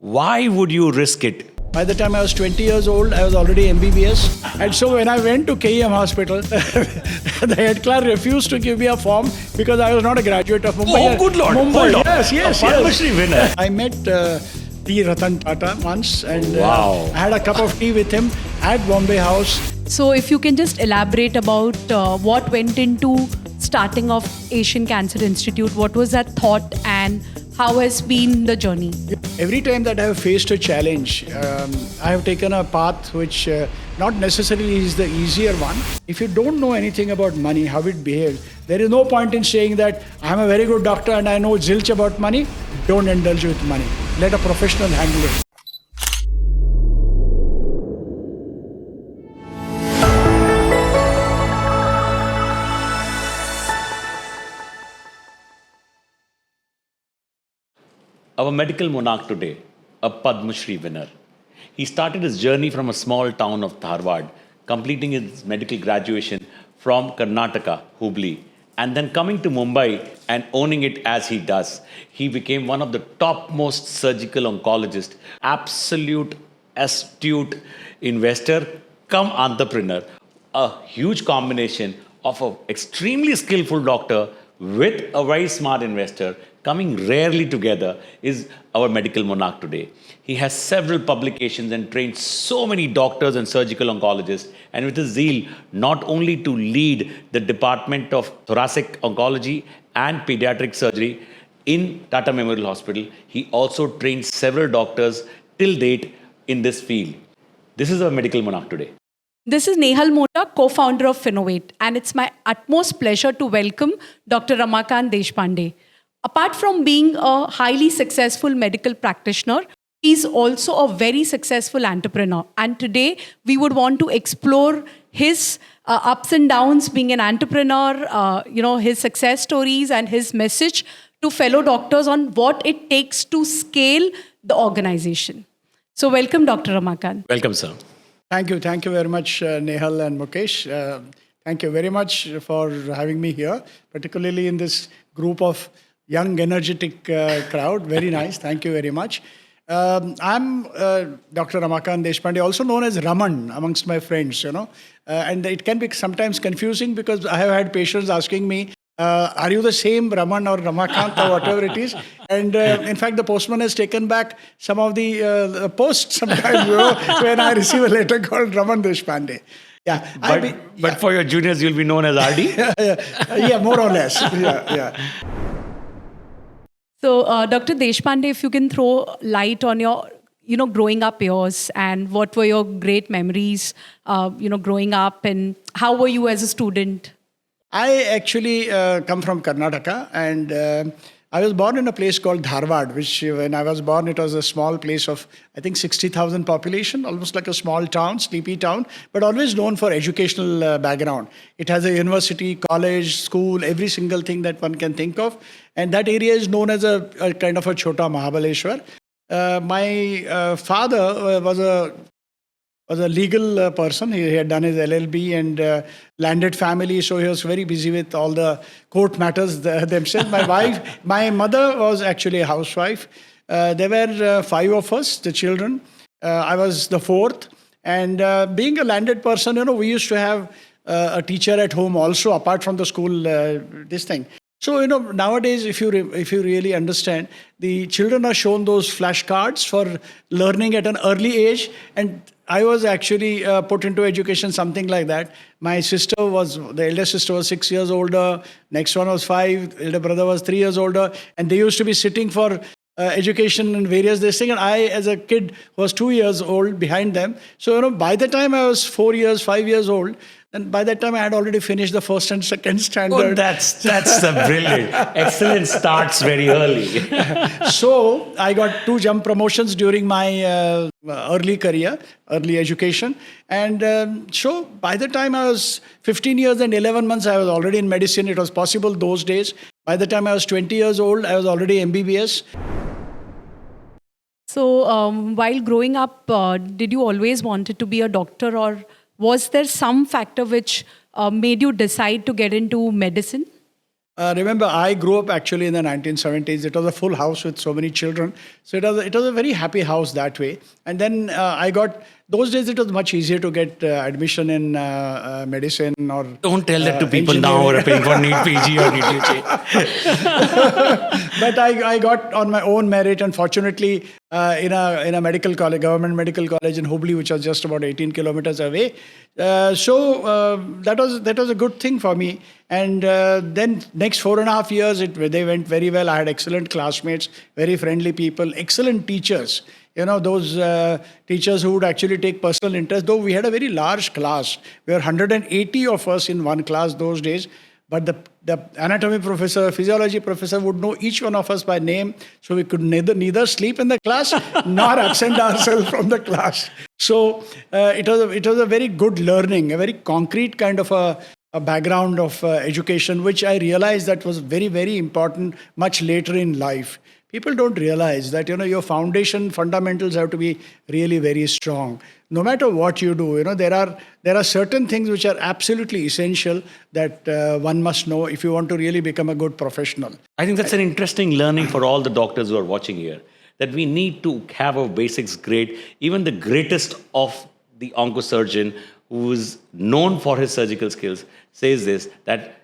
Why would you risk it? By the time I was 20 years old, I was already MBBS. And so when I went to KEM hospital, the head clerk refused to give me a form because I was not a graduate of Mumbai. Oh, good Lord. Mumbai. Hold on. Yes. A Padma Shri winner. I met T. Ratan Tata once and Wow. I had a cup of tea with him at Bombay House. So if you can just elaborate about what went into starting of Asian Cancer Institute, what was that thought and how has been the journey? Every time that I have faced a challenge, I have taken a path which not necessarily is the easier one. If you don't know anything about money, how it behaves, there is no point in saying that I'm a very good doctor and I know zilch about money. Don't indulge with money. Let a professional handle it. Our medical monarch today, a Padma Shri winner. He started his journey from a small town of Dharwad, completing his medical graduation from Karnataka, Hubli, and then coming to Mumbai and owning it as he does. He became one of the topmost surgical oncologists, absolute astute investor, come entrepreneur. A huge combination of an extremely skillful doctor with a very smart investor coming rarely together is our medical monarch today. He has several publications and trained so many doctors and surgical oncologists, and with his zeal not only to lead the Department of Thoracic Oncology and Pediatric Surgery in Tata Memorial Hospital, he also trained several doctors till date in this field. This is our medical monarch today. This is Nehal Mota, co-founder of Finovate, and it's my utmost pleasure to welcome Dr. Ramakant Deshpande. Apart from being a highly successful medical practitioner, he's also a very successful entrepreneur. And today, we would want to explore his ups and downs being an entrepreneur, his success stories and his message to fellow doctors on what it takes to scale the organization. So welcome, Dr. Ramakant. Welcome, sir. Thank you very much, Nehal and Mukesh. Thank you very much for having me here, particularly in this group of young, energetic crowd. Very nice. Thank you very much. I'm Dr. Ramakant Deshpande, also known as Raman amongst my friends, and it can be sometimes confusing because I have had patients asking me, are you the same Raman or Ramakant or whatever it is? And in fact, the postman has taken back some of the posts sometimes when I receive a letter called Raman Deshpande. Yeah, But for your juniors, you'll be known as RD? yeah, more or less. Yeah. So, Dr. Deshpande, if you can throw light on your, growing up years and what were your great memories, growing up and how were you as a student? I actually come from Karnataka and I was born in a place called Dharwad, which when I was born, it was a small place of, I think, 60,000 population, almost like a small town, sleepy town, but always known for educational background. It has a university, college, school, every single thing that one can think of. And that area is known as a kind of a Chota Mahabaleshwar. My father was a legal person. He had done his LLB and landed family, so he was very busy with all the court matters themselves. My mother was actually a housewife. There were 5 of us, the children. I was the 4th. And being a landed person, we used to have a teacher at home also, apart from the school, this thing. So, nowadays, if you really understand, the children are shown those flashcards for learning at an early age. And I was actually put into education, something like that. My the elder sister was 6 years older. Next one was 5. Elder brother was 3 years older. And they used to be sitting for education and various this thing. And I, as a kid, was 2 years old behind them. So, by the time I was 5 years old, and by that time I had already finished the first and second standard. Oh, that's the brilliant. Excellence starts very early. So I got 2 jump promotions during my early career, early education. And so by the time I was 15 years and 11 months, I was already in medicine. It was possible those days. By the time I was 20 years old, I was already MBBS. So while growing up, did you always wanted to be a doctor, or was there some factor which made you decide to get into medicine? Remember, I grew up actually in the 1970s. It was a full house with so many children. So it was a very happy house that way. And then I got, those days it was much easier to get admission in medicine or Don't tell that to people now who are paying for NEET PG or NEET UG. But I got on my own merit, and fortunately, in a medical college, government medical college in Hubli, which was just about 18 kilometers away. So that was a good thing for me. And then next 4.5 years, they went very well. I had excellent classmates, very friendly people, excellent teachers. Those teachers who would actually take personal interest. Though we had a very large class, we were 180 of us in one class those days. But the anatomy professor, physiology professor would know each one of us by name, so we could neither sleep in the class nor absent ourselves from the class. So it was a very good learning, a very concrete kind of a background of education, which I realized that was very, very important much later in life. People don't realize that, your foundation fundamentals have to be really very strong. No matter what you do, there are certain things which are absolutely essential that one must know if you want to really become a good professional. I think that's an interesting learning for all the doctors who are watching here, that we need to have our basics great. Even the greatest of the oncosurgeon, who is known for his surgical skills, says this, that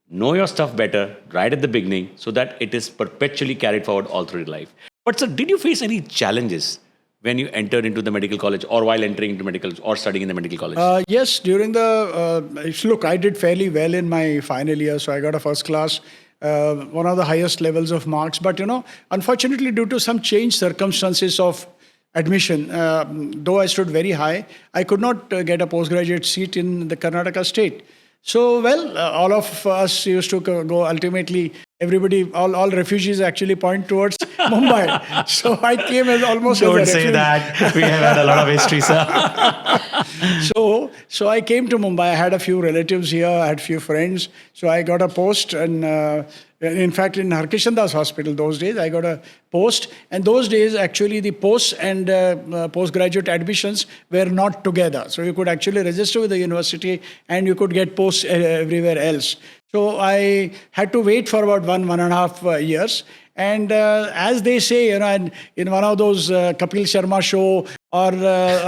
know your stuff better right at the beginning so that it is perpetually carried forward all through your life. But sir, did you face any challenges when you entered into the medical college, or while entering into medical college, or studying in the medical college? Yes, during look, I did fairly well in my final year, so I got a first class, one of the highest levels of marks. But, unfortunately, due to some changed circumstances of admission, though I stood very high, I could not get a postgraduate seat in the Karnataka state. So, well, all of us used to go, ultimately, everybody, all refugees actually point towards Mumbai. So I came as almost Don't as a say refugee. that. We have had a lot of history, sir. So I came to Mumbai. I had a few relatives here. I had a few friends. So I got a post, and in fact, in Harkishan Das Hospital those days, I got a post. And those days, actually, the posts and postgraduate admissions were not together. So you could actually register with the university and you could get posts everywhere else. So I had to wait for about 1.5 years. And as they say, and in one of those Kapil Sharma show or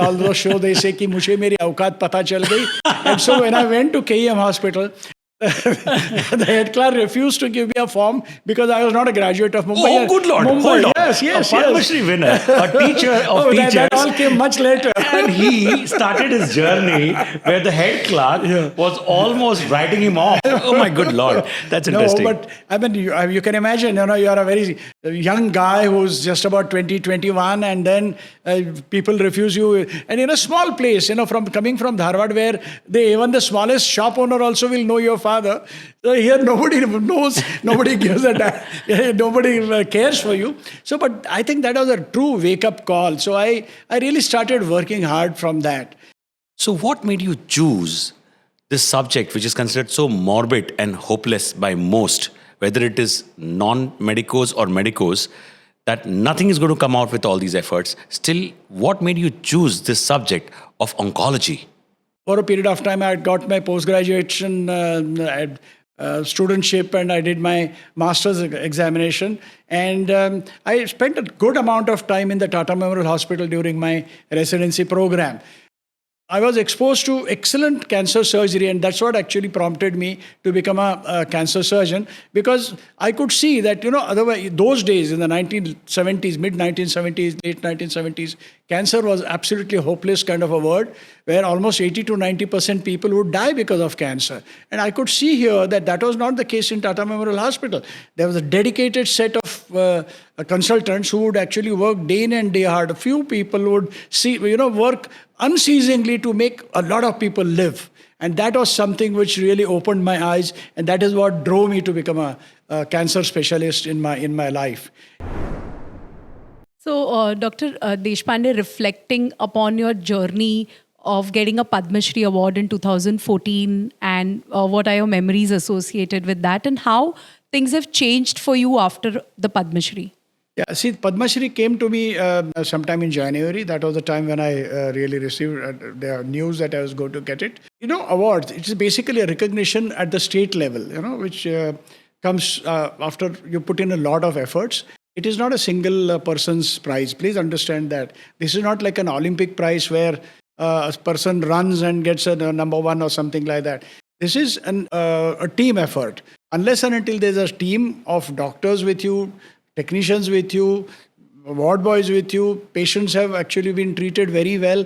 all those shows, they say कि मुझे मेरी औकात पता चल गई. And so when I went to KEM hospital, the head clerk refused to give me a form because I was not a graduate of Mumbai. Oh, good Lord. Mumbai. Hold on. Yes. A Padma Shri winner, a teacher of teachers. That all came much later. And he started his journey where the head clerk was almost writing him off. Oh my good Lord. That's interesting. No, but I mean, you can imagine, you are a very young guy who's just about 20, 21, and then people refuse you. And in a small place, coming from Dharwad, where even the smallest shop owner also will know your father. So here nobody knows, nobody gives a damn, nobody cares for you. So, but I think that was a true wake-up call. So I really started working hard from that. So what made you choose this subject, which is considered so morbid and hopeless by most, whether it is non-medicos or medicos, that nothing is going to come out with all these efforts? Still, what made you choose this subject of oncology? For a period of time, I had got my post-graduation studentship, and I did my master's examination. And I spent a good amount of time in the Tata Memorial Hospital during my residency program. I was exposed to excellent cancer surgery, and that's what actually prompted me to become a cancer surgeon, because I could see that, otherwise, those days in the 1970s, mid-1970s, late 1970s, cancer was absolutely hopeless kind of a word, where almost 80 to 90% people would die because of cancer. And I could see here that was not the case in Tata Memorial Hospital. There was a dedicated set of consultants who would actually work day in and day hard. A few people would work unceasingly to make a lot of people live. And that was something which really opened my eyes, and that is what drove me to become a cancer specialist in my life. So, Dr. Deshpande, reflecting upon your journey of getting a Padma Shri Award in 2014, and what are your memories associated with that, and how things have changed for you after the Padma Shri? Yeah, see, Padma Shri came to me sometime in January. That was the time when I really received the news that I was going to get it. Awards, it is basically a recognition at the state level, which comes after you put in a lot of efforts. It is not a single person's prize. Please understand that. This is not like an Olympic prize where a person runs and gets a number one or something like that. This is a team effort. Unless and until there's a team of doctors with you, technicians with you, ward boys with you, patients have actually been treated very well.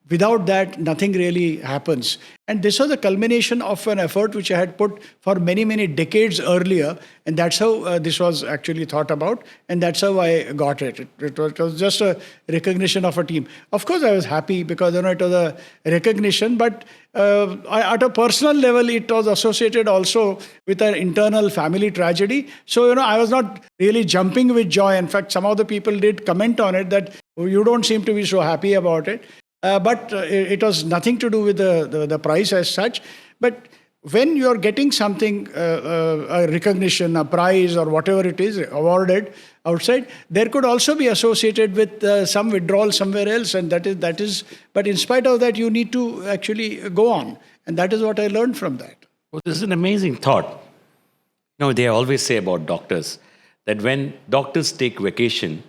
Without that, nothing really happens. And this was a culmination of an effort which I had put for many, many decades earlier. And that's how this was actually thought about. And that's how I got it. It was just a recognition of a team. Of course, I was happy because it was a recognition. But at a personal level, it was associated also with an internal family tragedy. So, I was not really jumping with joy. In fact, some of the people did comment on it that you don't seem to be so happy about it. But it was nothing to do with the prize as such. But when you're getting something, a recognition, a prize or whatever it is awarded outside, there could also be associated with some withdrawal somewhere else. And that is, but in spite of that, you need to actually go on. And that is what I learned from that. Well, this is an amazing thought. They always say about doctors that when doctors take vacation,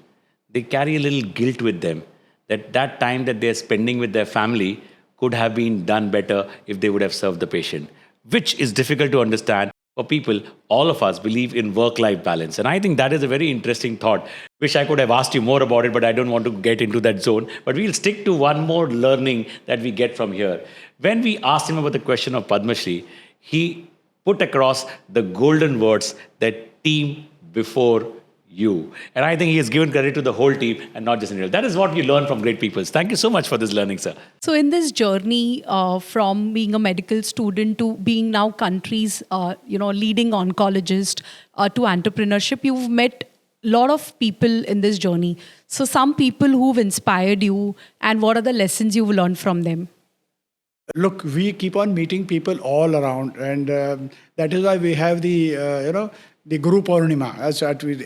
they carry a little guilt with them. That time that they're spending with their family could have been done better if they would have served the patient, which is difficult to understand for people. All of us believe in work-life balance. And I think that is a very interesting thought. Wish I could have asked you more about it, but I don't want to get into that zone. But we'll stick to one more learning that we get from here. When we asked him about the question of Padma Shri, he put across the golden words that team before you. And I think he has given credit to the whole team and not just Nehal. That is what we learn from great people. Thank you so much for this learning, sir. So in this journey from being a medical student to being now country's leading oncologist to entrepreneurship, you've met a lot of people in this journey. So some people who've inspired you, and what are the lessons you've learned from them? Look, we keep on meeting people all around, and that is why we have the Guru Purnima, as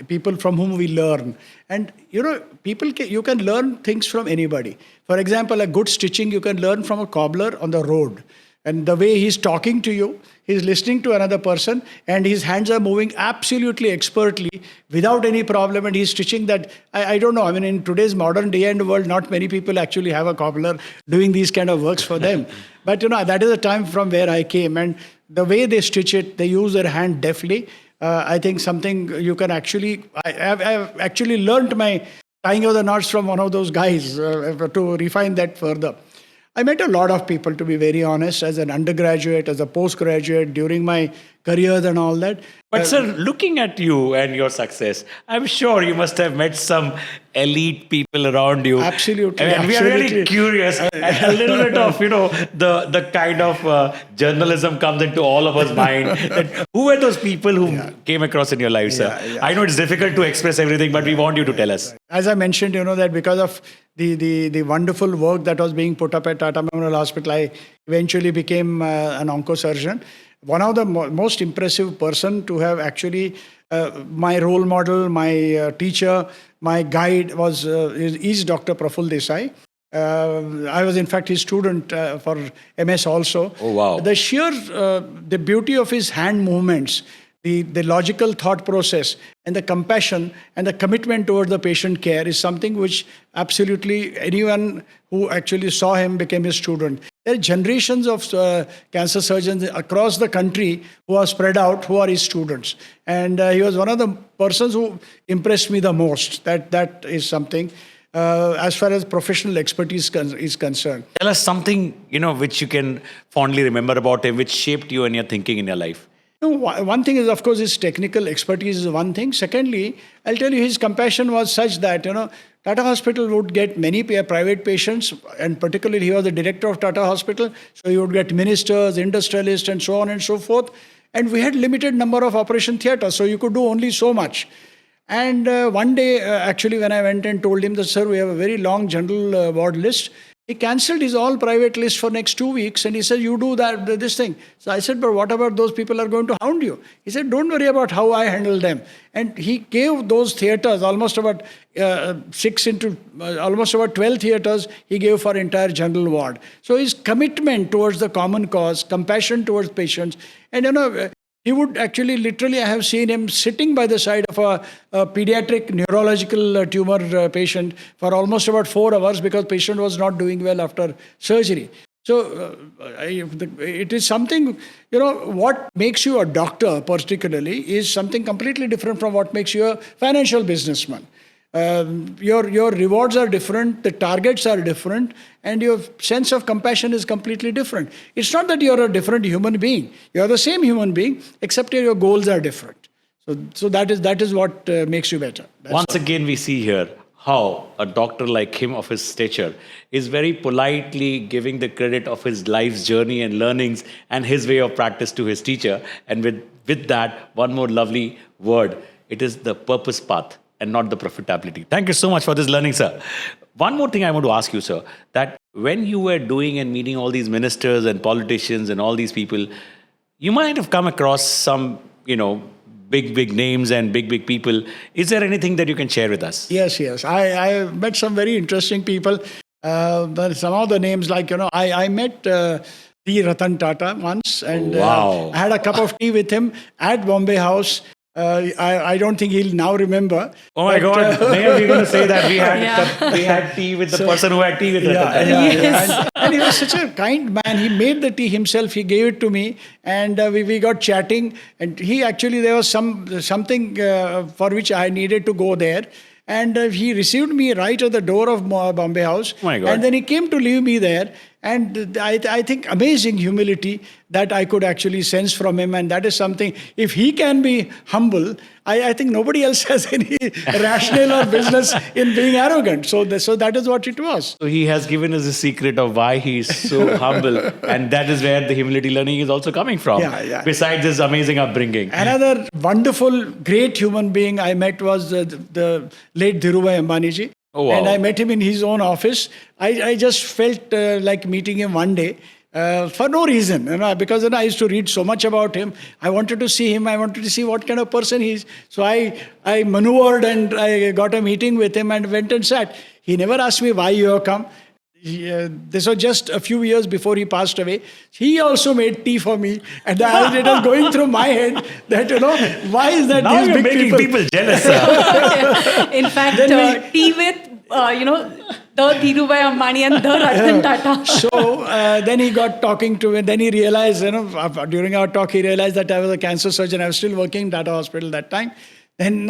people from whom we learn. And, you can learn things from anybody. For example, a good stitching you can learn from a cobbler on the road. And the way he's talking to you, he's listening to another person, and his hands are moving absolutely expertly without any problem. And he's stitching that, I don't know, in today's modern day and world, not many people actually have a cobbler doing these kind of works for them. But, that is the time from where I came. And the way they stitch it, they use their hand deftly. I think something you can actually, I've actually learned my tying of the knots from one of those guys to refine that further. I met a lot of people, to be very honest, as an undergraduate, as a postgraduate, during my careers and all that. But sir, looking at you and your success, I'm sure you must have met some elite people around you. Absolutely. And we are really curious. And a little bit of, the kind of journalism comes into all of us mind. That who were those people who came across in your life, sir? I know it's difficult to express everything, but we want you to tell us. As I mentioned, that because of the wonderful work that was being put up at Tata Memorial Hospital, I eventually became an oncosurgeon. One of the most impressive person to have actually my role model, my teacher, my guide is Dr. Praful Desai. I was in fact his student for MS also. Oh wow! The beauty of his hand movements, the logical thought process, and the compassion and the commitment towards the patient care is something which absolutely anyone who actually saw him became his student. There are generations of cancer surgeons across the country who are spread out, who are his students. And he was one of the persons who impressed me the most. That is something as far as professional expertise is concerned. Tell us something, which you can fondly remember about him, which shaped you and your thinking in your life. One thing is, of course, his technical expertise is one thing. Secondly, I'll tell you, his compassion was such that, Tata Hospital would get many private patients, and particularly he was the director of Tata Hospital, so he would get ministers, industrialists, and so on and so forth. And we had limited number of operation theatres, so you could do only so much. And one day, actually, when I went and told him that, sir, we have a very long general ward list, he cancelled his all private list for next 2 weeks, and he said, you do this thing. So I said, but what about those people are going to hound you? He said, don't worry about how I handle them. And he gave those theatres, almost about 12 theatres he gave for entire general ward. So his commitment towards the common cause, compassion towards patients, and he would actually literally, I have seen him sitting by the side of a pediatric neurological tumor patient for almost about 4 hours because patient was not doing well after surgery. So it is something, what makes you a doctor particularly is something completely different from what makes you a financial businessman. Your rewards are different, the targets are different, and your sense of compassion is completely different. It's not that you're a different human being. You're the same human being, except your goals are different. So that is what makes you better. Once again, we see here how a doctor like him of his stature is very politely giving the credit of his life's journey and learnings and his way of practice to his teacher. And with that, one more lovely word. It is the purpose path and not the profitability. Thank you so much for this learning, sir. One more thing I want to ask you, sir, that when you were doing and meeting all these ministers and politicians and all these people, you might have come across some, big names and big people. Is there anything that you can share with us? Yes. I met some very interesting people. But some of the names, like, I met T. Ratan Tata once, and Wow. I had a cup of tea with him at Bombay House. I don't think he'll now remember. Oh my God! Nehal, we're going to say that we had tea with the person who had tea with Ratan. Yes. And he was such a kind man. He made the tea himself. He gave it to me, and we got chatting. And there was something for which I needed to go there. And he received me right at the door of Bombay House. Oh my God. And then he came to leave me there. And I think amazing humility that I could actually sense from him. And that is something, if he can be humble, I think nobody else has any rationale or business in being arrogant. So that is what it was. So he has given us the secret of why he is so humble. And that is where the humility learning is also coming from. Yeah. Besides his amazing upbringing. Another wonderful, great human being I met was the late Dhirubhai Ambani. Oh, wow. And I met him in his own office. I just felt like meeting him one day for no reason, because I used to read so much about him. I wanted to see him. I wanted to see what kind of person he is. So I maneuvered and I got a meeting with him and went and sat. He never asked me why you have come. This was just a few years before he passed away. He also made tea for me, and it was going through my head that why is that Now these you're big making people jealous, sir. In fact, tea with, the Dhirubhai Ambani and the Ratan Tata. So then he got talking to me. Then he realized, during our talk, he realized that I was a cancer surgeon. I was still working in Tata Hospital that time. Then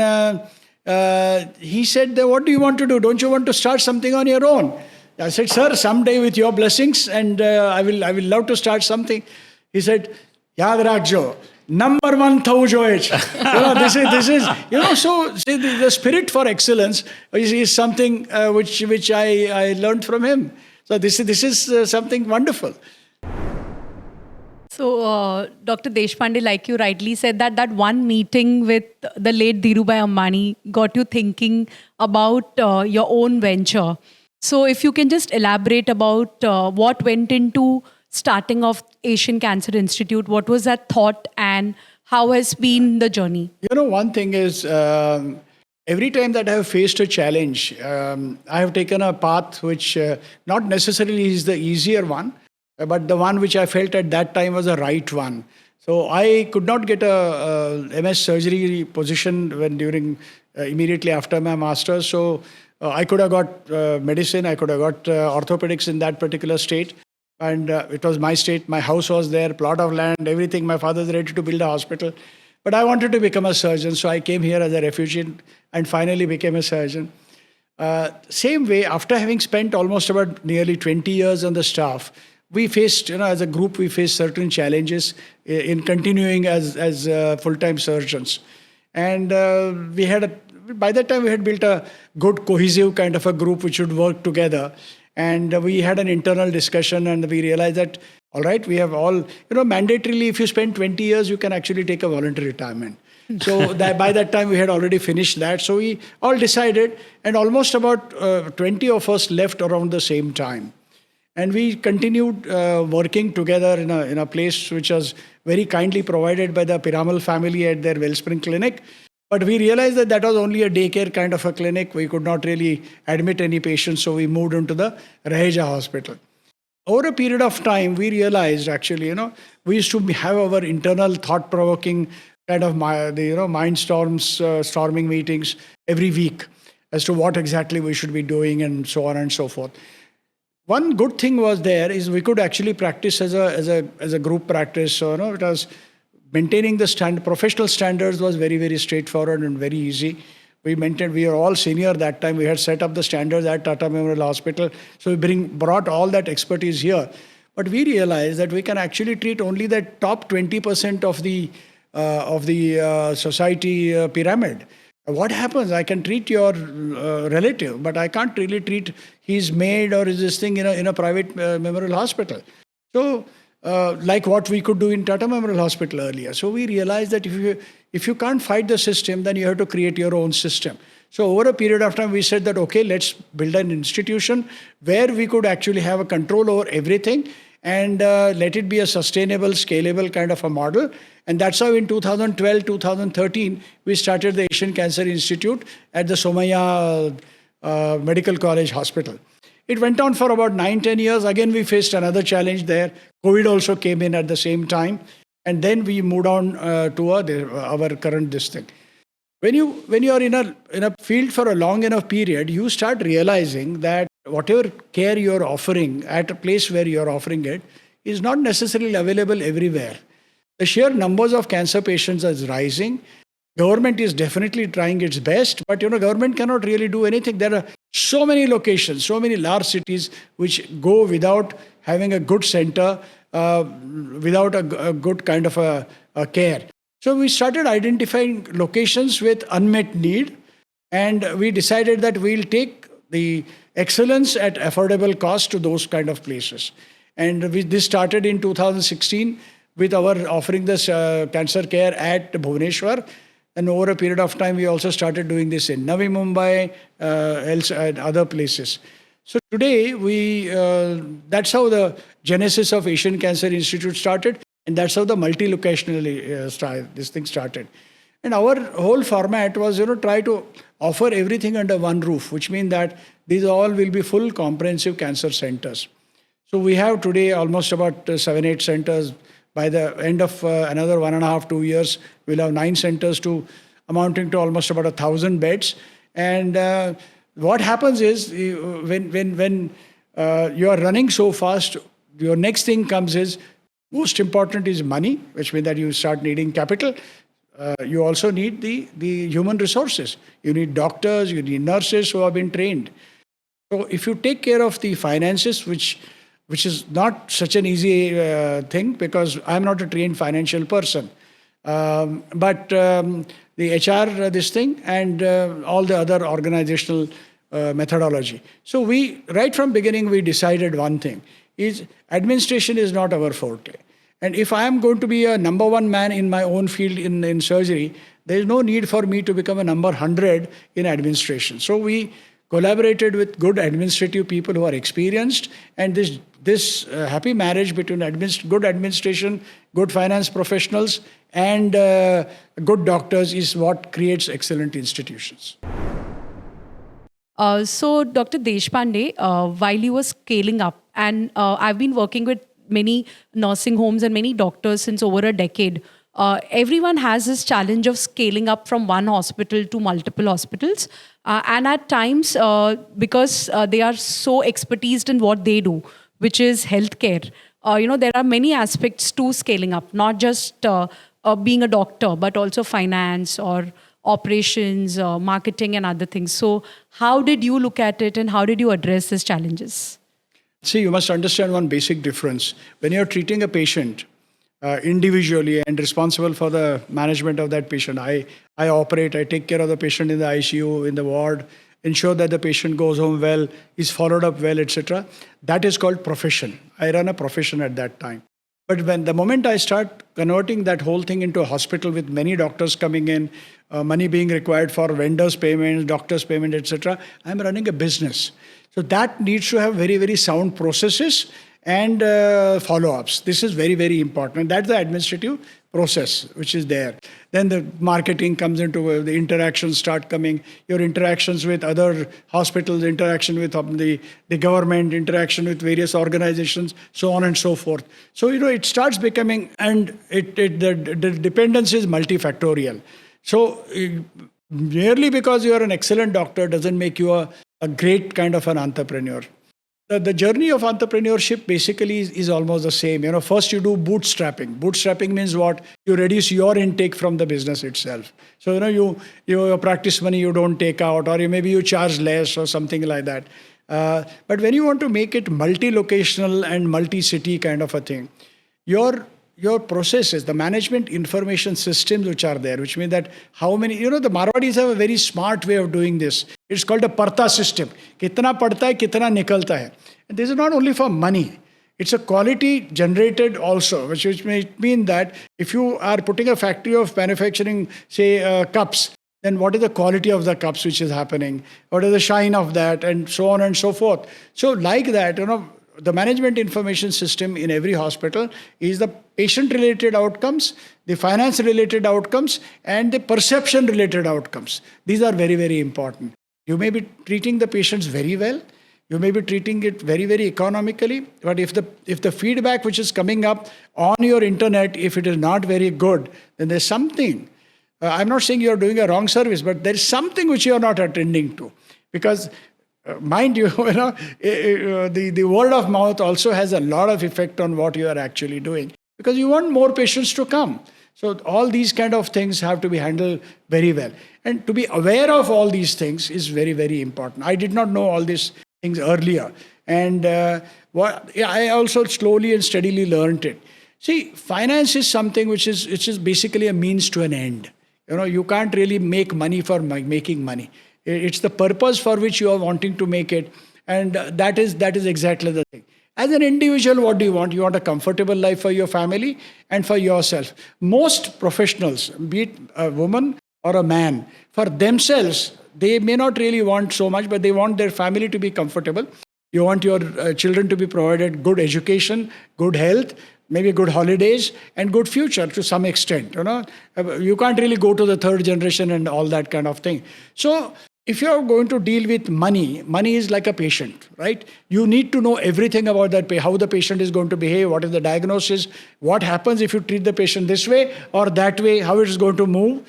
he said, what do you want to do? Don't you want to start something on your own? I said, sir, someday with your blessings, and I will love to start something. He said, Yaad rakjo, number one thou joich. This is, so see, the spirit for excellence is something which I learned from him. So this is something wonderful. So, Dr. Deshpande, like you rightly said, that one meeting with the late Dhirubhai Ambani got you thinking about your own venture. So if you can just elaborate about what went into starting of Asian Cancer Institute, what was that thought and how has been the journey? One thing is, every time that I have faced a challenge, I have taken a path which not necessarily is the easier one, but the one which I felt at that time was the right one. So I could not get a MS surgery position immediately after my master's. So I could have got medicine, I could have got orthopedics in that particular state. And it was my state, my house was there, plot of land, everything. My father was ready to build a hospital. But I wanted to become a surgeon, so I came here as a refugee and finally became a surgeon. Same way, after having spent almost about nearly 20 years on the staff, we faced, as a group, we faced certain challenges in continuing as full-time surgeons. And by that time, we had built a good cohesive kind of a group which would work together. And we had an internal discussion and we realized that, all right, we have all, mandatorily, if you spend 20 years, you can actually take a voluntary retirement. So by that time, we had already finished that. So we all decided, and almost about 20 of us left around the same time. And we continued working together in a place which was very kindly provided by the Piramal family at their Wellspring Clinic. But we realized that was only a daycare kind of a clinic. We could not really admit any patients, so we moved into the Raheja Hospital. over a period of time, we realized actually, we used to have our internal thought-provoking kind of mind storming meetings every week as to what exactly we should be doing and so on and so forth. One good thing was there is we could actually practice as a group practice. So, it was maintaining the professional standards was very, very straightforward and very easy. We were all senior that time. We had set up the standards at Tata Memorial Hospital. So we brought all that expertise here. But we realized that we can actually treat only the top 20% of the society pyramid. What happens? I can treat your relative, but I can't really treat his maid or this thing in a private memorial hospital. So, like what we could do in Tata Memorial Hospital earlier. So we realized that if you can't fight the system, then you have to create your own system. So over a period of time, we said that, okay, let's build an institution where we could actually have a control over everything and let it be a sustainable, scalable kind of a model. And that's how in 2012, 2013, we started the Asian Cancer Institute at the Somaiya Medical College Hospital. It went on for about 9-10 years. Again, we faced another challenge there. COVID also came in at the same time. And then we moved on to our current thing. When you are in a field for a long enough period, you start realizing that whatever care you're offering at a place where you're offering it is not necessarily available everywhere. The sheer numbers of cancer patients is rising. Government is definitely trying its best, but government cannot really do anything. There are so many locations, so many large cities which go without having a good center, without a good kind of a care. So we started identifying locations with unmet need, and we decided that we'll take the excellence at affordable cost to those kind of places. And this started in 2016 with our offering this cancer care at Bhubaneswar. And over a period of time, we also started doing this in Navi Mumbai, and other places. So today, that's how the genesis of Asian Cancer Institute started, and that's how the multi-locational this thing started. And our whole format was, try to offer everything under one roof, which means that these all will be full comprehensive cancer centers. So we have today almost about 7-8 centers. By the end of another 1.5-2 years, we'll have 9 centers amounting to almost about 1,000 beds. And what happens is when you are running so fast, your next thing comes is, most important is money, which means that you start needing capital. You also need the human resources. You need doctors, you need nurses who have been trained. So if you take care of the finances, which is not such an easy thing, because I'm not a trained financial person. But the HR, this thing, and all the other organizational methodology. So right from beginning, we decided one thing, is administration is not our forte. And if I am going to be a number one man in my own field in surgery, there is no need for me to become a number 100 in administration. So we collaborated with good administrative people who are experienced, and this happy marriage between good administration, good finance professionals, and good doctors is what creates excellent institutions. So, Dr. Deshpande, while you were scaling up, and I've been working with many nursing homes and many doctors since over a decade, everyone has this challenge of scaling up from one hospital to multiple hospitals. And at times, because they are so expertised in what they do, which is healthcare, there are many aspects to scaling up, not just being a doctor, but also finance or operations, marketing and other things. So how did you look at it and how did you address these challenges? See, you must understand one basic difference. When you're treating a patient individually and responsible for the management of that patient, I take care of the patient in the ICU, in the ward, ensure that the patient goes home well, is followed up well, etc. That is called profession. I run a profession at that time. But the moment I start converting that whole thing into a hospital with many doctors coming in, money being required for vendors' payments, doctors' payment, etc., I'm running a business. So that needs to have very, very sound processes and follow-ups. This is very, very important. And that's the administrative process which is there. Then the marketing comes into the interactions start coming, your interactions with other hospitals, interaction with the government, interaction with various organizations, so on and so forth. So, it starts becoming, and the dependence is multifactorial. So, merely because you are an excellent doctor doesn't make you a great kind of an entrepreneur. The journey of entrepreneurship basically is almost the same. First you do bootstrapping. Bootstrapping means what? You reduce your intake from the business itself. So, your practice money you don't take out, or maybe you charge less or something like that. But when you want to make it multi-locational and multi-city kind of a thing, your processes, the management information systems which are there, which means that how many, the Marwadis have a very smart way of doing this. It's called a Parta system. Kitna padta hai, kitna nikalta hai. And this is not only for money. It's a quality generated also, which may mean that if you are putting a factory of manufacturing, say, cups, then what is the quality of the cups which is happening? What is the shine of that? And so on and so forth. So like that, the management information system in every hospital is the patient-related outcomes, the finance-related outcomes, and the perception-related outcomes. These are very, very important. You may be treating the patients very well. You may be treating it very, very economically. But if the feedback which is coming up on your internet, if it is not very good, then there's something. I'm not saying you're doing a wrong service, but there's something which you're not attending to. Because mind you, the word of mouth also has a lot of effect on what you are actually doing, because you want more patients to come. So all these kind of things have to be handled very well. And to be aware of all these things is very, very important. I did not know all these things earlier. And I also slowly and steadily learned it. See, finance is something which is basically a means to an end. You can't really make money for making money. It's the purpose for which you are wanting to make it. And that is exactly the thing. As an individual, what do you want? You want a comfortable life for your family and for yourself. Most professionals, be it a woman or a man, for themselves, they may not really want so much, but they want their family to be comfortable. You want your children to be provided good education, good health, maybe good holidays, and good future to some extent. You can't really go to the third generation and all that kind of thing. So if you're going to deal with money is like a patient, right? You need to know everything about that, how the patient is going to behave, what is the diagnosis, what happens if you treat the patient this way or that way, how it is going to move.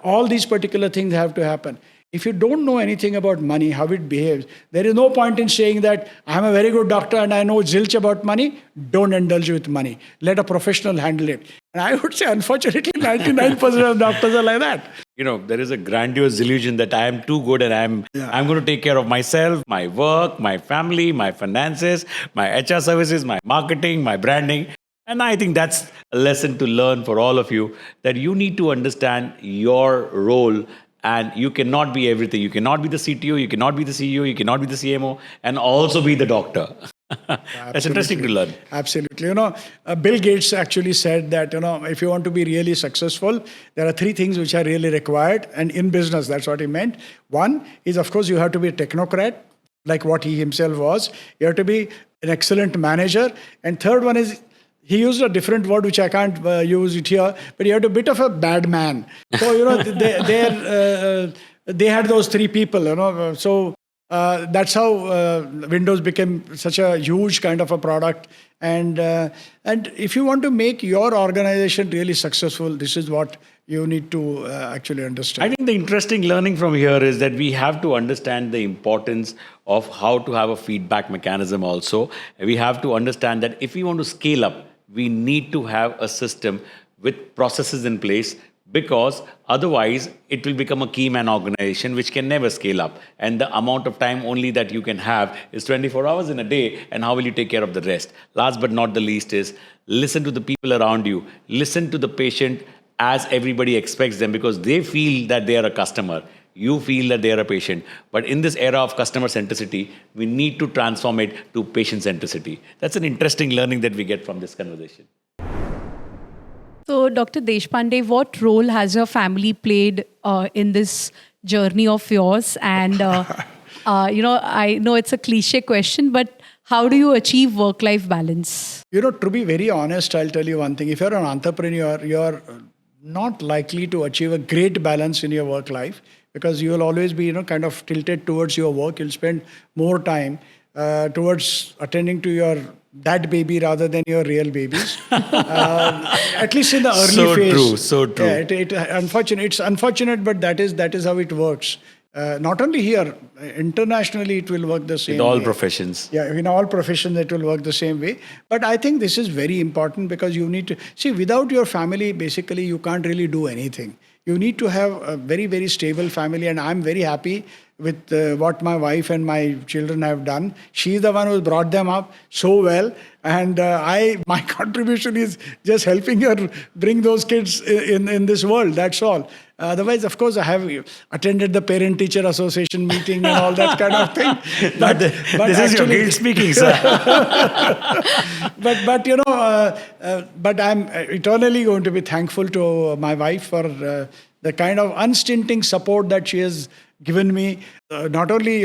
All these particular things have to happen. If you don't know anything about money, how it behaves, there is no point in saying that I'm a very good doctor and I know zilch about money. Don't indulge with money. Let a professional handle it. And I would say, unfortunately, 99% of doctors are like that. There is a grandiose illusion that I am too good and I'm going to take care of myself, my work, my family, my finances, my HR services, my marketing, my branding. And I think that's a lesson to learn for all of you, that you need to understand your role. And you cannot be everything. You cannot be the CTO, you cannot be the CEO, you cannot be the CMO, and also be the doctor. That's interesting to learn. Absolutely. Bill Gates actually said that, if you want to be really successful, there are 3 things which are really required. And in business, that's what he meant. One is, of course, you have to be a technocrat, like what he himself was. You have to be an excellent manager. And third one is, he used a different word which I can't use it here, but he had a bit of a bad man. So, they had those 3 people, So that's how Windows became such a huge kind of a product. And if you want to make your organization really successful, this is what you need to actually understand. I think the interesting learning from here is that we have to understand the importance of how to have a feedback mechanism also. We have to understand that if we want to scale up, we need to have a system with processes in place, because otherwise it will become a key man organization which can never scale up. And the amount of time only that you can have is 24 hours in a day. And how will you take care of the rest? Last but not the least is listen to the people around you. Listen to the patient as everybody expects them, because they feel that they are a customer. You feel that they are a patient. But in this era of customer centricity, we need to transform it to patient centricity. That's an interesting learning that we get from this conversation. So, Dr. Deshpande, what role has your family played in this journey of yours? And I know it's a cliche question, but how do you achieve work-life balance? To be very honest, I'll tell you one thing. If you're an entrepreneur, you're not likely to achieve a great balance in your work life because you will always be, kind of tilted towards your work. You'll spend more time towards attending to your that baby rather than your real babies. At least in the early phase. So true. Yeah, it's unfortunate, but that is how it works. Not only here, internationally it will work the same In all way. professions. Yeah, in all professions it will work the same way. But I think this is very important because you need to see, without your family, basically you can't really do anything. You need to have a very, very stable family, and I'm very happy with what my wife and my children have done. She's the one who brought them up so well, and my contribution is just helping her bring those kids in this world. That's all. Otherwise, of course, I have attended the Parent-Teacher Association meeting and all that kind of thing. But this is your guilt speaking, sir. But I'm eternally going to be thankful to my wife for the kind of unstinting support that she has given me, not only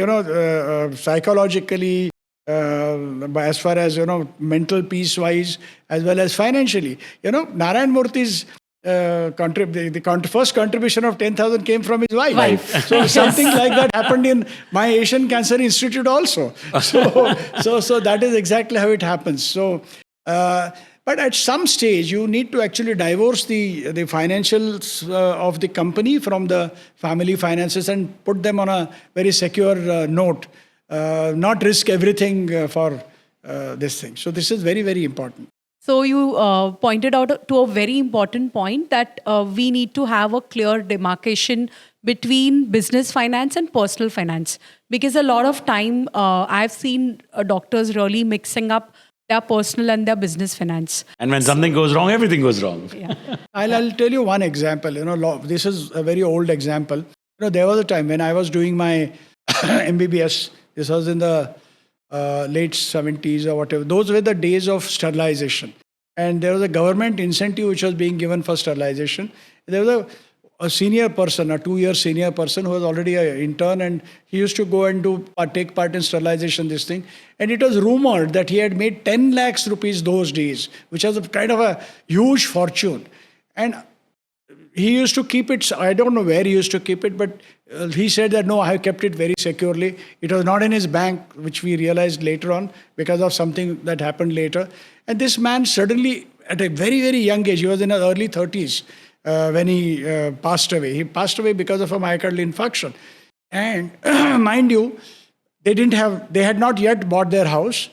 psychologically, but as far as mental peace wise, as well as financially. Narayan Murthy's the first contribution of 10,000 came from his wife. So something like that happened in my Asian Cancer Institute also. So that is exactly how it happens. So, but at some stage, you need to actually divorce the financials of the company from the family finances and put them on a very secure note. Not risk everything for this thing. So this is very, very important. So you pointed out to a very important point that we need to have a clear demarcation between business finance and personal finance. Because a lot of time I've seen doctors really mixing up their personal and their business finance. And when something goes wrong, everything goes wrong. Yeah. I'll tell you one example. This is a very old example. There was a time when I was doing my MBBS. This was in the late 70s or whatever. Those were the days of sterilization. And there was a government incentive which was being given for sterilization. There was a senior person, a 2-year senior person who was already an intern, and he used to go and take part in sterilization, this thing. And it was rumored that he had made 10 lakhs rupees those days, which was a kind of a huge fortune. And he used to keep it, I don't know where he used to keep it, but he said that, no, I have kept it very securely. It was not in his bank, which we realized later on because of something that happened later. And this man suddenly, at a very, very young age, he was in his early 30s when he passed away. He passed away because of a myocardial infarction. And mind you, they had not yet bought their house.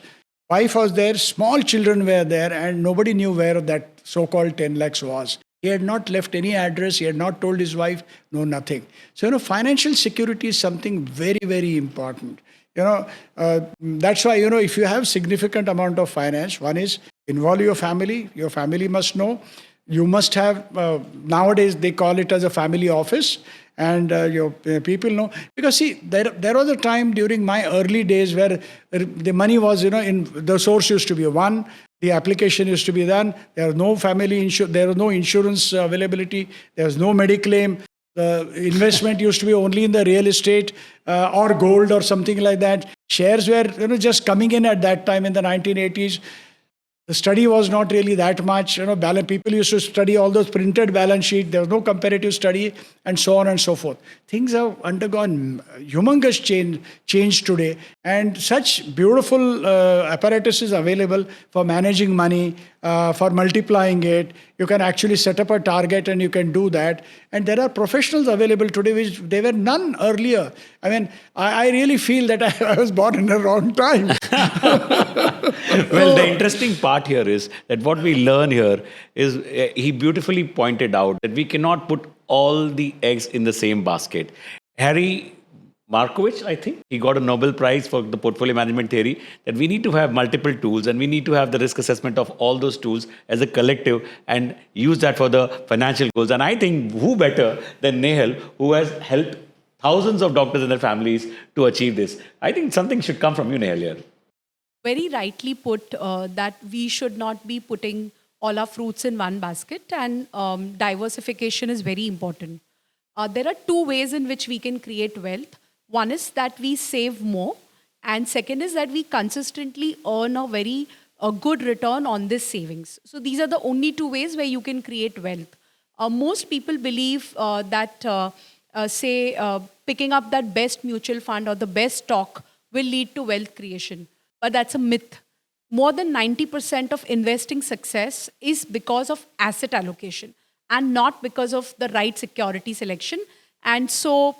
Wife was there, small children were there, and nobody knew where that so-called 10 lakhs was. He had not left any address. He had not told his wife, no, nothing. So, financial security is something very, very important. That's why, if you have significant amount of finance, one is involve your family. Your family must know. You must have, nowadays they call it as a family office, and your people know. Because see, there was a time during my early days where the money was, in the source used to be one. The application used to be done. There was no there was no insurance availability. There was no mediclaim. The investment used to be only in the real estate or gold or something like that. Shares were just coming in at that time in the 1980s. The study was not really that much. People used to study all those printed balance sheet. There was no comparative study, and so on and so forth. Things have undergone humongous change today, and such beautiful apparatus is available for managing money, for multiplying it. You can actually set up a target and you can do that. And there are professionals available today which there were none earlier. I mean, I really feel that I was born in the wrong time. Well, the interesting part here is that what we learn here is he beautifully pointed out that we cannot put all the eggs in the same basket. Harry Markowitz, I think, he got a Nobel Prize for the portfolio management theory, that we need to have multiple tools and we need to have the risk assessment of all those tools as a collective and use that for the financial goals. And I think who better than Nehal, who has helped thousands of doctors and their families to achieve this. I think something should come from you, Nehal, here. Very rightly put that we should not be putting all our fruits in one basket, and diversification is very important. There are two ways in which we can create wealth. One is that we save more, and second is that we consistently earn a good return on this savings. So these are the only two ways where you can create wealth. Most people believe that picking up that best mutual fund or the best stock will lead to wealth creation. But that's a myth. More than 90% of investing success is because of asset allocation and not because of the right security selection. And so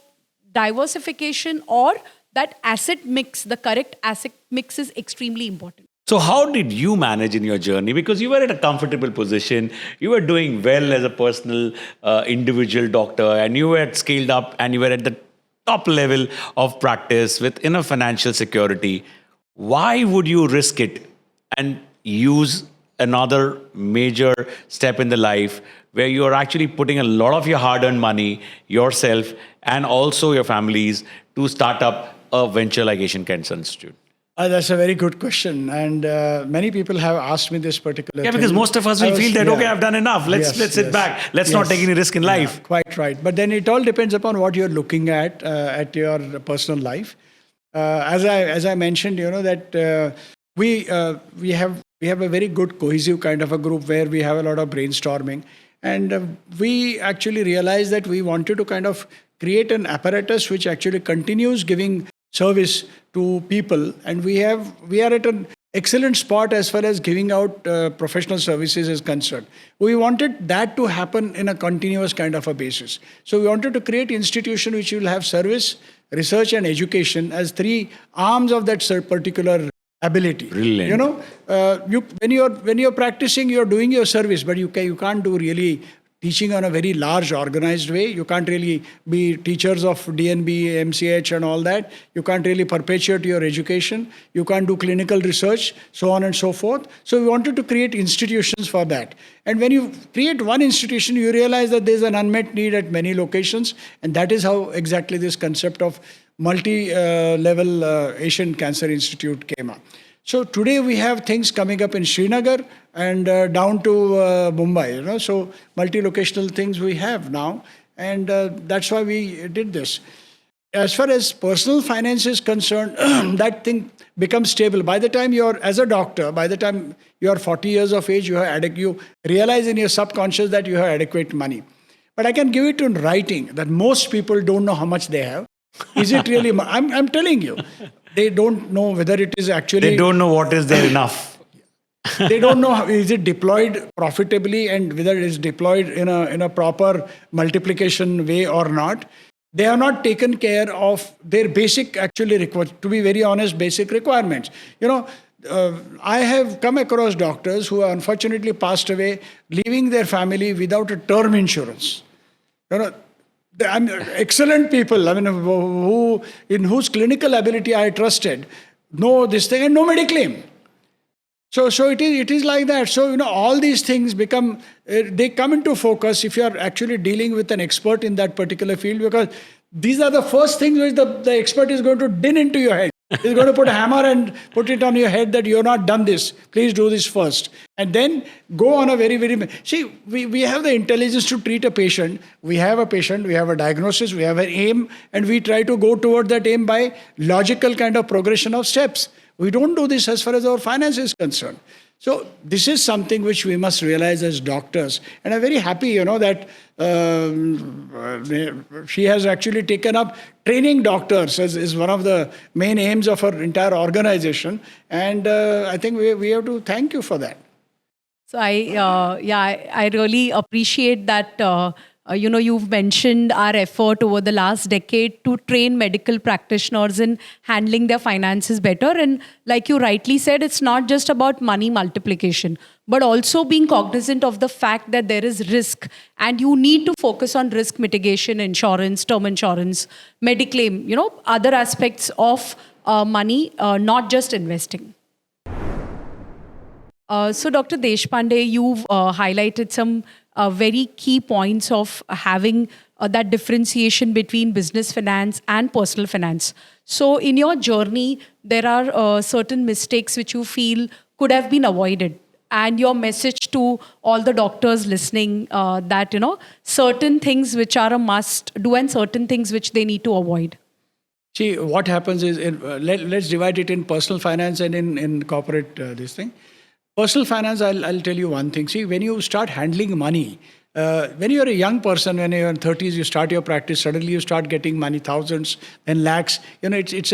diversification or that asset mix, the correct asset mix is extremely important. So, how did you manage in your journey? Because you were at a comfortable position, you were doing well as a personal, individual doctor, and you were scaled up and you were at the top level of practice with enough financial security. Why would you risk it and use another major step in the life where you are actually putting a lot of your hard-earned money, yourself, and also your families to start up a venture like Asian Cancer Institute? That's a very good question, and many people have asked me this particular. Yeah, thing. because most of us will feel that okay, I've done enough. Let's sit back. Let's not take any risk in life. Quite right. But then it all depends upon what you're looking at your personal life. As I mentioned, that we have a very good cohesive kind of a group where we have a lot of brainstorming, and we actually realized that we wanted to kind of create an apparatus which actually continues giving service to people, and we are at an excellent spot as far as giving out professional services is concerned. We wanted that to happen in a continuous kind of a basis. So we wanted to create institution which will have service, research, and education as three arms of that particular ability. Brilliant. When you're practicing, you're doing your service, but you can't do really teaching on a very large organized way. You can't really be teachers of DNB, MCH and all that. You can't really perpetuate your education. You can't do clinical research, so on and so forth. So we wanted to create institutions for that. And when you create one institution, you realize that there's an unmet need at many locations. And that is how exactly this concept of multi-level Asian Cancer Institute came up. So today we have things coming up in Srinagar and down to Mumbai. So multi-locational things we have now, and that's why we did this. As far as personal finance is concerned, that thing becomes stable. By the time as a doctor, by the time you are 40 years of age, you realize in your subconscious that you have adequate money. But I can give it in writing that most people don't know how much they have. Is it really? I'm telling you. They don't know whether it is actually... They don't know what is there enough. They don't know is it deployed profitably and whether it is deployed in a proper multiplication way or not. They have not taken care of their basic, to be very honest, basic requirements. I have come across doctors who have unfortunately passed away, leaving their family without a term insurance. Excellent people, in whose clinical ability I trusted, know this thing and no mediclaim. So it is like that. So all these things they come into focus if you are actually dealing with an expert in that particular field, because these are the first things which the expert is going to din into your head. He's going to put a hammer and put it on your head that you're not done this. Please do this first. And then go on a very, very... See, we have the intelligence to treat a patient. We have a patient, we have a diagnosis, we have an aim, and we try to go toward that aim by logical kind of progression of steps. We don't do this as far as our finance is concerned. So this is something which we must realize as doctors. And I'm very happy, that she has actually taken up training doctors as one of the main aims of her entire organization. And I think we have to thank you for that. So I really appreciate that. You've mentioned our effort over the last decade to train medical practitioners in handling their finances better. And like you rightly said, it's not just about money multiplication, but also being cognizant of the fact that there is risk and you need to focus on risk mitigation, insurance, term insurance, mediclaim, other aspects of money, not just investing. So Dr. Deshpande, you've highlighted some very key points of having that differentiation between business finance and personal finance. So in your journey, there are certain mistakes which you feel could have been avoided. And your message to all the doctors listening that, certain things which are a must do and certain things which they need to avoid. See, what happens is, let's divide it in personal finance and in corporate this thing. Personal finance, I'll tell you one thing. See, when you start handling money, when you're a young person, when you're in 30s, you start your practice, suddenly you start getting money, thousands, then lakhs. It's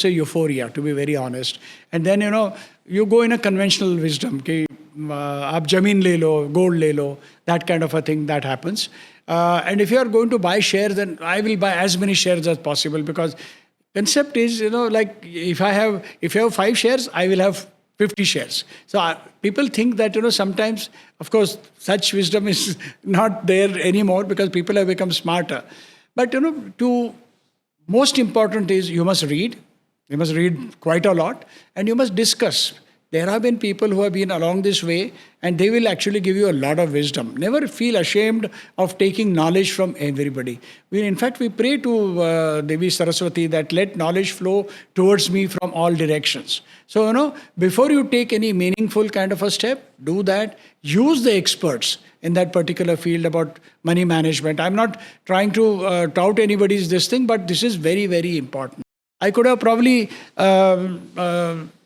a euphoria, to be very honest. And then, you go in a conventional wisdom. Ki, aap jameen le lo, gold le lo, that kind of a thing that happens. And if you are going to buy shares, then I will buy as many shares as possible, because concept is, like if you have 5 shares, I will have 50 shares. So people think that, sometimes, of course, such wisdom is not there anymore because people have become smarter. But, most important is you must read. You must read quite a lot, and you must discuss. There have been people who have been along this way, and they will actually give you a lot of wisdom. Never feel ashamed of taking knowledge from everybody. In fact, we pray to Devi Saraswati that let knowledge flow towards me from all directions. So, before you take any meaningful kind of a step, do that. Use the experts in that particular field about money management. I'm not trying to tout anybody's this thing, but this is very, very important. I could have probably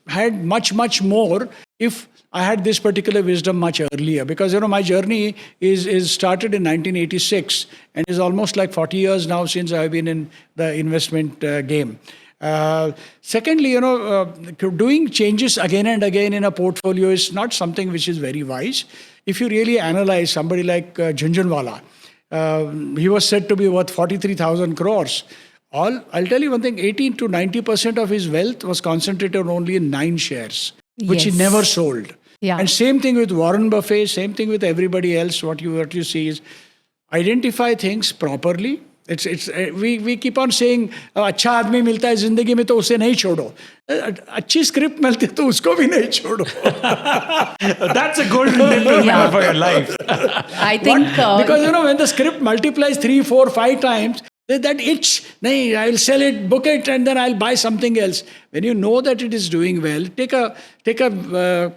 had much more if I had this particular wisdom much earlier, because my journey is started in 1986 and is almost like 40 years now since I've been in the investment game. Secondly, doing changes again and again in a portfolio is not something which is very wise. If you really analyze somebody like Jhunjhunwala, he was said to be worth 43,000 crores. I'll tell you one thing, 80 to 90% of his wealth was concentrated only in 9 shares, which he never sold. Yeah. And same thing with Warren Buffett, same thing with everybody else. What you see is identify things properly. We keep on saying, अच्छा आदमी मिलता है जिंदगी में तो उसे नहीं छोड़ो. अच्छी स्क्रिप्ट मिलती है तो उसको भी नहीं छोड़ो. That's a golden nil for your life. I think... because, when the script multiplies 3, 4, 5 times, that itch, nahin, I'll sell it, book it, and then I'll buy something else. When you know that it is doing well, take a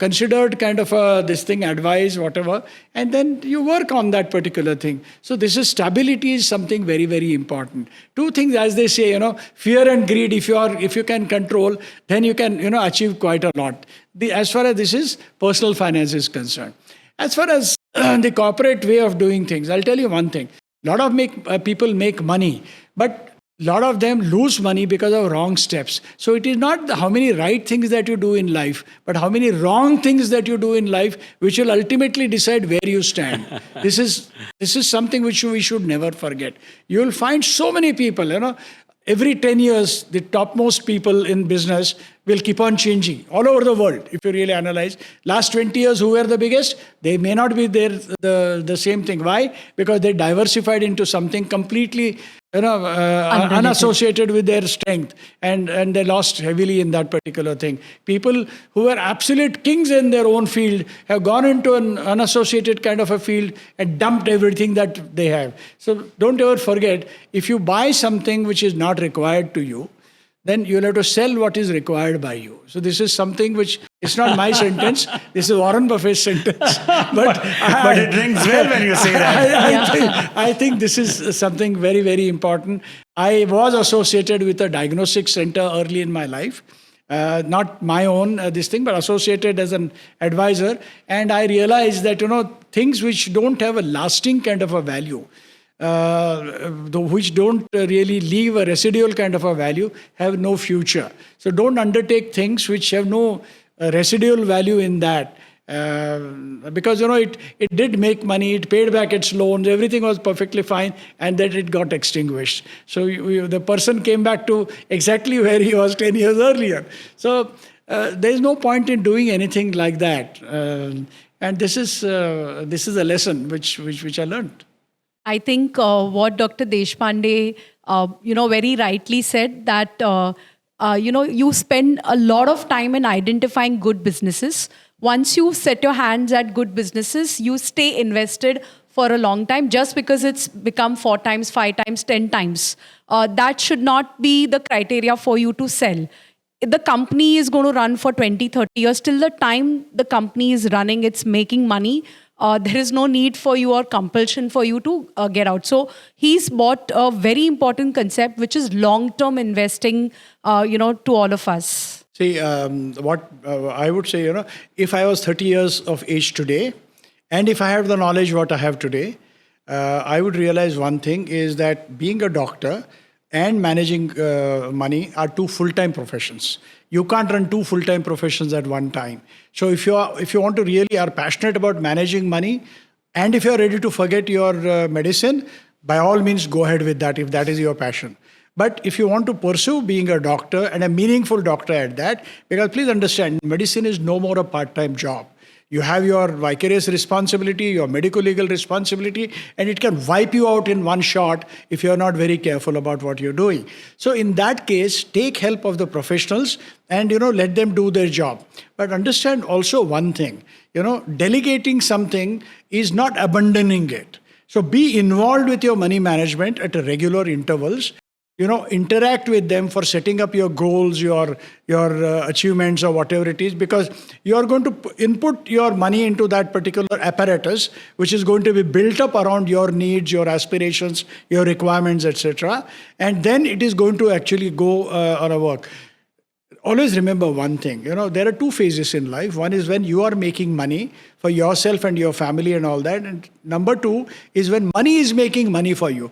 considered kind of this thing, advice, whatever, and then you work on that particular thing. So stability is something very, very important. 2 things, as they say, fear and greed. If you can control, then you can, achieve quite a lot. As far as this is personal finance is concerned. As far as the corporate way of doing things, I'll tell you one thing. A lot of people make money, but a lot of them lose money because of wrong steps. So it is not how many right things that you do in life, but how many wrong things that you do in life, which will ultimately decide where you stand. This is something which we should never forget. You will find so many people, every 10 years, the topmost people in business will keep on changing all over the world. If you really analyze, last 20 years, who were the biggest? They may not be there, the same thing. Why? Because they diversified into something completely unassociated with their strength, and they lost heavily in that particular thing. People who were absolute kings in their own field have gone into an unassociated kind of a field and dumped everything that they have. So don't ever forget, if you buy something which is not required to you, then you'll have to sell what is required by you. So this is something which, it's not my sentence, this is Warren Buffett's sentence. But it rings well when you say that. I think this is something very, very important. I was associated with a diagnostic center early in my life. Not my own this thing, but associated as an advisor. And I realized that, things which don't have a lasting kind of a value, which don't really leave a residual kind of a value, have no future. So don't undertake things which have no residual value in that. Because, it did make money, it paid back its loans, everything was perfectly fine, and then it got extinguished. So the person came back to exactly where he was 10 years earlier. So there is no point in doing anything like that. And this is a lesson which I learned. I think what Dr. Deshpande, very rightly said that, you spend a lot of time in identifying good businesses. Once you set your hands at good businesses, you stay invested for a long time. Just because it's become 4 times, 5 times, 10 times, that should not be the criteria for you to sell. The company is going to run for 20, 30 years. Till the time the company is running, it's making money. there is no need for you or compulsion for you to get out. So he's bought a very important concept, which is long-term investing, to all of us. See, what I would say, if I was 30 years of age today, and if I have the knowledge what I have today, I would realize one thing is that being a doctor and managing money are two full-time professions. You can't run two full-time professions at one time. So if you want to really are passionate about managing money, and if you're ready to forget your medicine, by all means go ahead with that if that is your passion. But if you want to pursue being a doctor and a meaningful doctor at that, because please understand, medicine is no more a part-time job. You have your vicarious responsibility, your medico-legal responsibility, and it can wipe you out in one shot if you're not very careful about what you're doing. So in that case, take help of the professionals and, let them do their job. But understand also one thing, delegating something is not abandoning it. So be involved with your money management at regular intervals. Interact with them for setting up your goals, your achievements or whatever it is, because you are going to input your money into that particular apparatus, which is going to be built up around your needs, your aspirations, your requirements, etc. And then it is going to actually go on a work. Always remember one thing, there are two phases in life. One is when you are making money for yourself and your family and all that. And number two is when money is making money for you.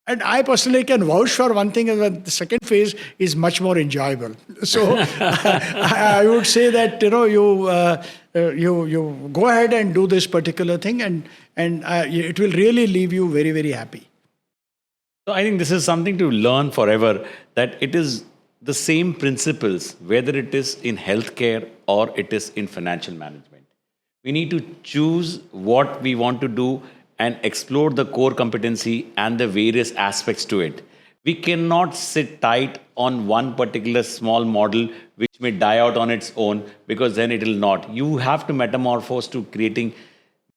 And I personally can vouch for one thing, is that the second phase is much more enjoyable. So I would say that, you go ahead and do this particular thing and it will really leave you very, very happy. So I think this is something to learn forever, that it is the same principles, whether it is in healthcare or it is in financial management. We need to choose what we want to do and explore the core competency and the various aspects to it. We cannot sit tight on one particular small model which may die out on its own, because then it will not. You have to metamorphose to creating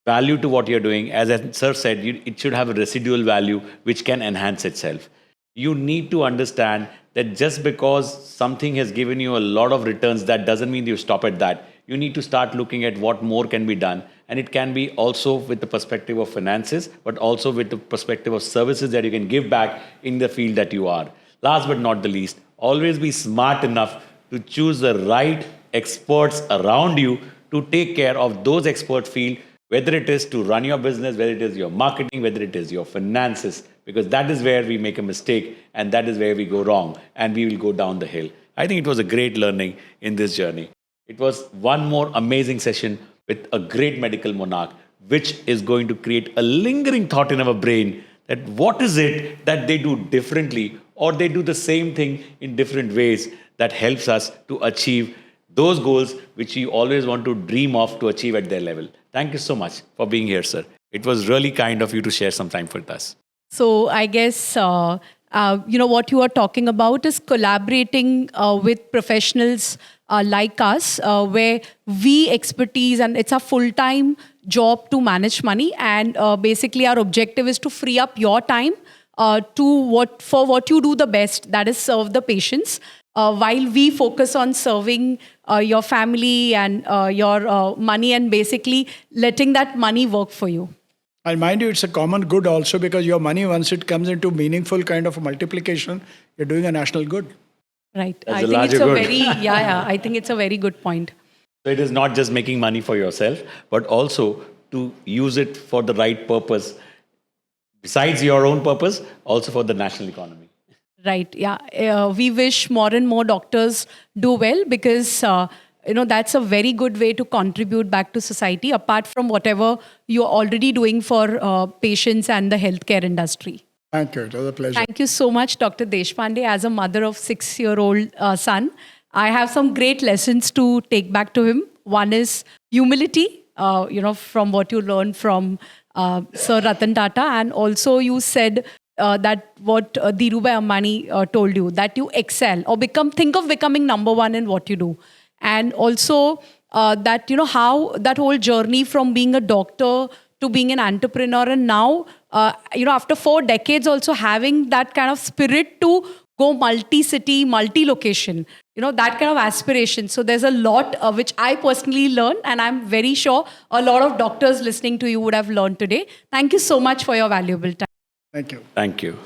value to what you're doing. As Sir said, it should have a residual value which can enhance itself. You need to understand that just because something has given you a lot of returns, that doesn't mean you stop at that. You need to start looking at what more can be done. And it can be also with the perspective of finances, but also with the perspective of services that you can give back in the field that you are. Last but not the least, always be smart enough to choose the right experts around you to take care of those expert field, whether it is to run your business, whether it is your marketing, whether it is your finances, because that is where we make a mistake and that is where we go wrong and we will go down the hill. I think it was a great learning in this journey. It was one more amazing session with a great medical monarch, which is going to create a lingering thought in our brain that what is it that they do differently, or they do the same thing in different ways, that helps us to achieve those goals which we always want to dream of to achieve at their level. Thank you so much for being here, sir. It was really kind of you to share some time with us. So I guess, what you are talking about is collaborating with professionals like us, where we expertise, and it's a full-time job to manage money. And basically our objective is to free up your time for what you do the best, that is serve the patients, while we focus on serving your family and your money, and basically letting that money work for you. And mind you, it's a common good also, because your money, once it comes into meaningful kind of a multiplication, you're doing a national good. Right. That's I a think it's larger a good. very, I think it's a very good point. So it is not just making money for yourself, but also to use it for the right purpose, besides your own purpose, also for the national economy. Right. Yeah. We wish more and more doctors do well, because that's a very good way to contribute back to society, apart from whatever you're already doing for patients and the healthcare industry. Thank you. It was a pleasure. Thank you so much, Dr. Deshpande. As a mother of 6-year-old son, I have some great lessons to take back to him. One is humility, from what you learned from Sir Ratan Tata. And also you said that what Dhirubhai Ambani told you, that you excel or think of becoming number one in what you do. And also that, how that whole journey from being a doctor to being an entrepreneur, and now, after 4 decades also having that kind of spirit to go multi-city, multi-location, that kind of aspiration. So there's a lot which I personally learned, and I'm very sure a lot of doctors listening to you would have learned today. Thank you so much for your valuable time. Thank you. Thank you.